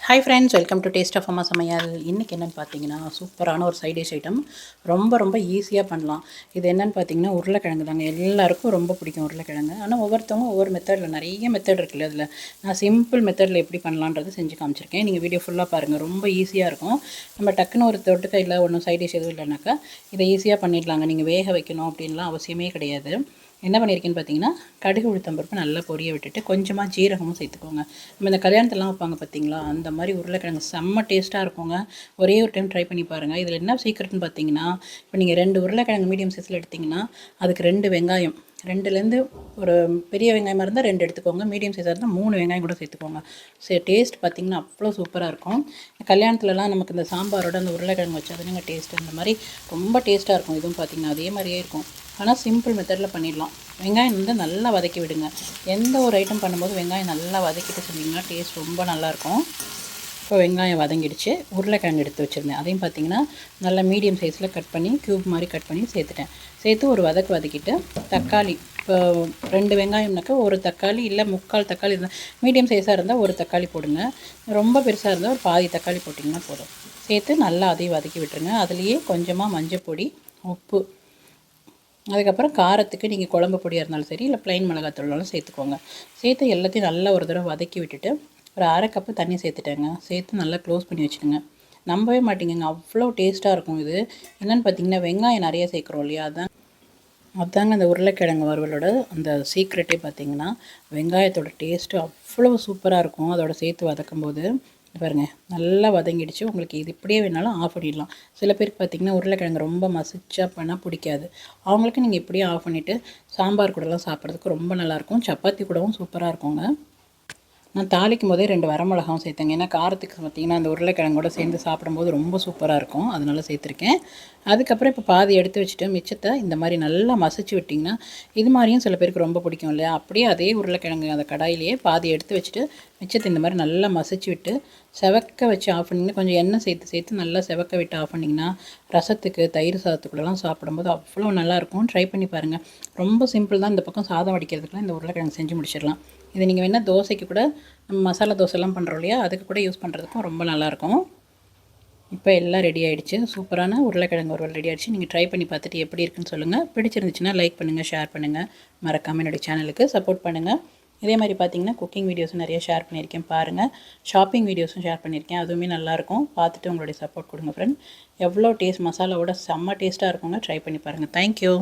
Hi friends, welcome to taste of Amma Samayal. இன்றைக்கி என்னென்னு பார்த்தீங்கன்னா, சூப்பரான ஒரு சைட் டிஷ் ஐட்டம். ரொம்ப ஈஸியாக பண்ணலாம். இது என்னென்னு பார்த்தீங்கன்னா, உருளைக்கிழங்கு தாங்க. எல்லாருக்கும் ரொம்ப பிடிக்கும் உருளைக்கிழங்கு. ஆனால் ஒவ்வொருத்தவங்க ஒவ்வொரு மெத்தடில், நிறைய மெத்தட் இருக்குல்ல. அதில் நான் சிம்பிள் மெத்தடில் எப்படி பண்ணலான்றது செஞ்சு காமிச்சிருக்கேன். நீங்கள் வீடியோ ஃபுல்லாக பாருங்கள். ரொம்ப ஈஸியாக இருக்கும். நம்ம டக்குன்னு ஒரு தொட்டுக்க இல்லை ஒன்றும் சைட் டிஷ் எதுவும் இல்லைனாக்கா இதை ஈஸியாக பண்ணிடலாங்க. நீங்கள் வேக வைக்கணும் அப்படின்லாம் அவசியமே கிடையாது. என்ன பண்ணியிருக்கேன்னு பார்த்தீங்கன்னா, கடுகு உளுத்தம்பருப்பு நல்லா பொரிய விட்டுட்டு கொஞ்சமாக ஜீரகமும் சேர்த்துக்கோங்க. நம்ம இந்த கல்யாணத்தெல்லாம் வைப்பாங்க பார்த்தீங்களா, அந்த மாதிரி உருளைக்கிழங்கு செம்ம டேஸ்ட்டாக இருக்குங்க. ஒரே ஒரு டைம் ட்ரை பண்ணி பாருங்கள். இதில் என்ன சீக்ரெட்னு பார்த்தீங்கன்னா, இப்போ நீங்கள் 2 உருளைக்கிழங்கு மீடியம் சைஸில் எடுத்திங்கன்னா அதுக்கு 2 வெங்காயம், 2லேருந்து ஒரு பெரிய வெங்காயமாக இருந்தால் 2 எடுத்துக்கோங்க. மீடியம் சைஸாக இருந்தால் 3 வெங்காயம் கூட சேர்த்துக்கோங்க. சரி, டேஸ்ட் பார்த்திங்கன்னா அவ்வளோ சூப்பராக இருக்கும். கல்யாணத்துலலாம் நமக்கு இந்த சாம்பாரோட அந்த உருளைக்கிழங்கு வச்சு அதுங்க டேஸ்ட்டு அந்த மாதிரி ரொம்ப டேஸ்ட்டாக இருக்கும். இதுவும் பார்த்திங்கன்னா அதே மாதிரியே இருக்கும். ஆனால் சிம்பிள் மெத்தடில் பண்ணிடலாம். வெங்காயம் வந்து நல்லா வதக்கி விடுங்க. எந்த ஒரு ஐட்டம் பண்ணும்போது வெங்காயம் நல்லா வதக்கிட்டு செஞ்சிங்கன்னா டேஸ்ட் ரொம்ப நல்லாயிருக்கும். இப்போ வெங்காயம் வதங்கிடுச்சு. உருளைக்கிழங்கு எடுத்து வச்சுருந்தேன். அதையும் பார்த்திங்கன்னா நல்லா மீடியம் சைஸில் கட் பண்ணி க்யூப் மாதிரி கட் பண்ணி சேர்த்துட்டேன். சேர்த்து ஒரு வதக்கிட்டு தக்காளி, இப்போ 2 வெங்காயம்னாக்கா ஒரு தக்காளி இல்லை 3/4 தக்காளி இருந்தால், மீடியம் சைஸாக இருந்தால் ஒரு தக்காளி போடுங்க. ரொம்ப பெருசாக இருந்தால் ஒரு பாதி தக்காளி போட்டிங்கன்னா போதும். சேர்த்து நல்லா அதையும் வதக்கி விட்டுருங்க. அதுலேயே கொஞ்சமாக மஞ்சள் பொடி, உப்பு, அதுக்கப்புறம் காரத்துக்கு நீங்கள் குழம்பு பொடியாக இருந்தாலும் சரி இல்லை ப்ளைன் மிளகாத்தூள்னாலும் சேர்த்துக்கோங்க. சேர்த்து எல்லாத்தையும் நல்லா ஒரு தடவை வதக்கி விட்டுட்டு ஒரு 1/2 கப்பு தண்ணி சேர்த்துட்டேங்க. சேர்த்து நல்லா க்ளோஸ் பண்ணி வச்சுக்கோங்க. நம்பவே மாட்டிங்கங்க, அவ்வளோ டேஸ்ட்டாக இருக்கும் இது. என்னென்னு பார்த்தீங்கன்னா, வெங்காயம் நிறைய சேர்க்குறோம் இல்லையா, அதாங்க அந்த உருளைக்கிழங்கு வறுவலோட அந்த சீக்ரெட்டே பார்த்திங்கன்னா, வெங்காயத்தோட டேஸ்ட்டு அவ்வளோ சூப்பராக இருக்கும். அதோட சேர்த்து வதக்கும்போது பாருங்கள் நல்லா வதங்கிடுச்சு. உங்களுக்கு இது இப்படியே வேணாலும் ஆஃப் பண்ணிடலாம். சில பேருக்கு பார்த்திங்கன்னா உருளைக்கிழங்கு ரொம்ப மசிச்சா பண்ணால் பிடிக்காது. அவங்களுக்கு நீங்கள் இப்படியே ஆஃப் பண்ணிவிட்டு சாம்பார் கூடலாம் சாப்பிட்றதுக்கு ரொம்ப நல்லாயிருக்கும். சப்பாத்தி கூடவும் சூப்பராக இருக்குங்க. நான் தாளிக்கும் போதே 2 வரமிளகாவும் சேர்த்தேங்க. ஏன்னா காரத்துக்கு பார்த்திங்கன்னா அந்த உருளைக்கிழங்கோட சேர்ந்து சாப்பிடும்போது ரொம்ப சூப்பராக இருக்கும். அதனால சேர்த்துருக்கேன். அதுக்கப்புறம் இப்போ பாதி எடுத்து வச்சுட்டு மிச்சத்தை இந்த மாதிரி நல்லா மசிச்சு விட்டிங்கன்னா, இது மாதிரியும் சில பேருக்கு ரொம்ப பிடிக்கும் இல்லையா. அப்படியே அதே உருளைக்கிழங்கு அந்த கடாயிலேயே பாதி எடுத்து வச்சுட்டு மிச்சத்தை இந்த மாதிரி நல்லா மசிச்சு விட்டு செவக்க வச்சு ஆஃப் பண்ணிங்கன்னா, கொஞ்சம் எண்ணெய் சேர்த்து நல்லா செவக்க விட்டு ஆஃப் பண்ணிங்கன்னா, ரசத்துக்கு தயிர் சாதத்துக்குள்ளலாம் சாப்பிடும்போது அவ்வளோ நல்லாயிருக்கும். ட்ரை பண்ணி பாருங்கள். ரொம்ப சிம்பிள் தான். இந்த பக்கம் சாதம் வடிக்கிறதுக்குலாம் இந்த உருளைக்கிழங்கு செஞ்சு முடிச்சிடலாம். இதை நீங்கள் வேணால் தோசைக்கு கூட, நம்ம மசாலா தோசைலாம் பண்ணுறோம் இல்லையா, அதுக்கு கூட யூஸ் பண்ணுறதுக்கும் ரொம்ப நல்லாயிருக்கும். இப்போ எல்லாம் ரெடி ஆகிடுச்சு. சூப்பரான உருளைக்கிழங்கு வறுவல் ரெடி ஆகிடுச்சு. நீங்கள் ட்ரை பண்ணி பார்த்துட்டு எப்படி இருக்குன்னு சொல்லுங்கள். பிடிச்சிருந்துச்சுன்னா லைக் பண்ணுங்கள், ஷேர் பண்ணுங்கள். மறக்காமல் என்னுடைய சேனலுக்கு சப்போர்ட் பண்ணுங்கள். இதே மாதிரி பார்த்தீங்கன்னா குக்கிங் வீடியோஸும் நிறைய ஷேர் பண்ணியிருக்கேன் பாருங்கள். ஷாப்பிங் வீடியோஸும் ஷேர் பண்ணியிருக்கேன். அதுவுமே நல்லாயிருக்கும். பார்த்துட்டு உங்களுடைய சப்போர்ட் கொடுங்க ஃப்ரெண்ட். எவ்வளோ டேஸ்ட் மசாலாவோட செம்ம டேஸ்ட்டாக இருக்குங்க. ட்ரை பண்ணி பாருங்கள். தேங்க்யூ.